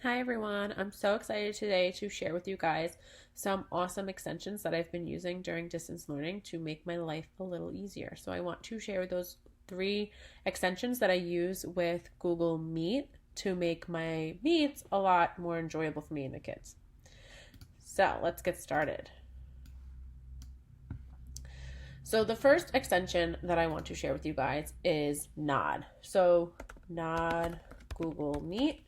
Hi everyone, I'm so excited today to share with you guys some awesome extensions that I've been using during distance learning to make my life a little easier. So I want to share those three extensions that I use with Google Meet to make my meets a lot more enjoyable for me and the kids. So let's get started. So the first extension that I want to share with you guys is Nod. So Nod Google Meet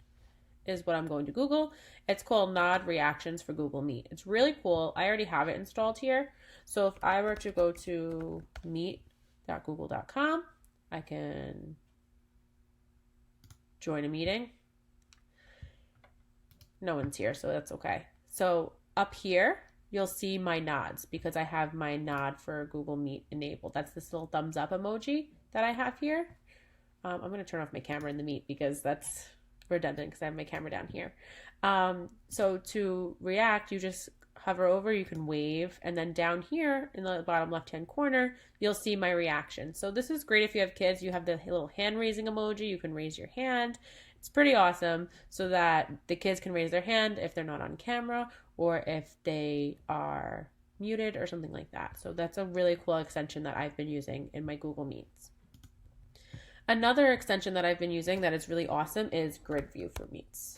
is what I'm going to Google. It's called Nod Reactions for Google Meet. It's really cool. I already have it installed here. So if I were to go to meet.google.com, I can join a meeting. No one's here, so that's okay. So up here, you'll see my nods because I have my nod for Google Meet enabled. That's this little thumbs up emoji that I have here. I'm going to turn off my camera in the Meet because that's redundant because I have my camera down here. So to react, you just hover over, you can wave, and then down here in the bottom left-hand corner, you'll see my reaction. So this is great if you have kids. You have the little hand raising emoji. You can raise your hand. It's pretty awesome so that the kids can raise their hand if they're not on camera or if they are muted or something like that. So that's a really cool extension that I've been using in my Google Meets. Another extension that I've been using that is really awesome is GridView for Meets.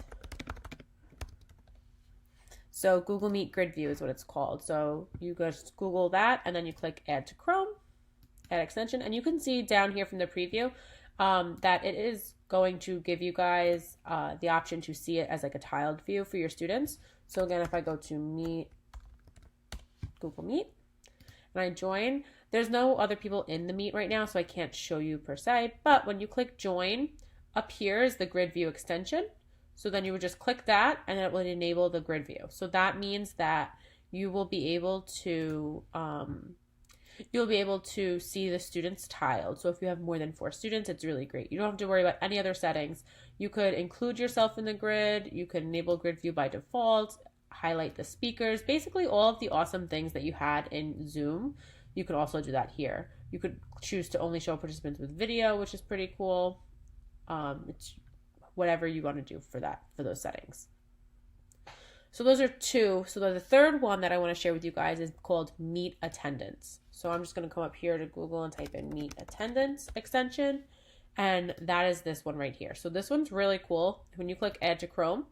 So Google Meet GridView is what it's called. So you just Google that and then you click Add to Chrome, Add Extension, and you can see down here from the preview that it is going to give you guys the option to see it as like a tiled view for your students. So again, if I go to Meet, Google Meet, and I join, there's no other people in the Meet right now, so I can't show you per se, but when you click join, up here is the GridView extension. So then you would just click that and it will enable the GridView. So that means that you will be able to see the students tiled. So if you have more than 4 students, it's really great. You don't have to worry about any other settings. You could include yourself in the grid. You could enable GridView by default, highlight the speakers, basically all of the awesome things that you had in Zoom. You could also do that here. You could choose to only show participants with video, which is pretty cool. It's whatever you want to do for those settings. So those are two. So the third one that I want to share with you guys is called Meet Attendance. So I'm just going to come up here to Google and type in Meet Attendance extension, and that is this one right here. So this one's really cool. When you click Add to Chrome,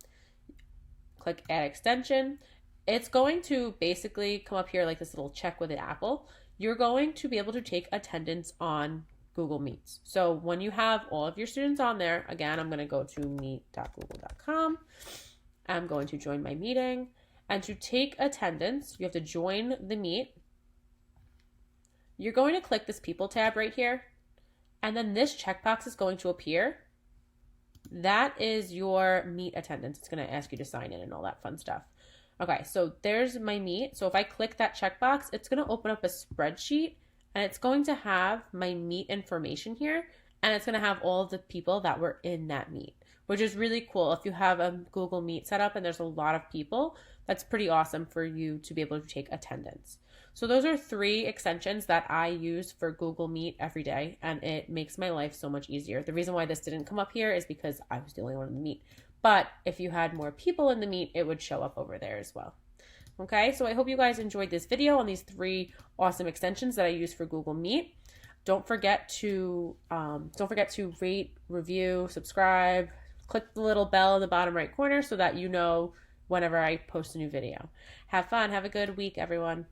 click Add Extension, it's going to basically come up here like this little check with an apple. You're going to be able to take attendance on Google Meets. So when you have all of your students on there, again, I'm going to go to meet.google.com. I'm going to join my meeting. And to take attendance, you have to join the Meet. You're going to click this People tab right here. And then this checkbox is going to appear. That is your Meet attendance. It's going to ask you to sign in and all that fun stuff. Okay, so there's my Meet. So if I click that checkbox, it's going to open up a spreadsheet. And it's going to have my Meet information here, and it's going to have all of the people that were in that Meet, which is really cool. If you have a Google Meet set up and there's a lot of people, that's pretty awesome for you to be able to take attendance. So those are 3 extensions that I use for Google Meet every day, and it makes my life so much easier. The reason why this didn't come up here is because I was the only one in the Meet. But if you had more people in the Meet, it would show up over there as well. Okay, so I hope you guys enjoyed this video on these 3 awesome extensions that I use for Google Meet. Don't forget to rate, review, subscribe, click the little bell in the bottom right corner so that you know whenever I post a new video. Have fun. Have a good week, everyone.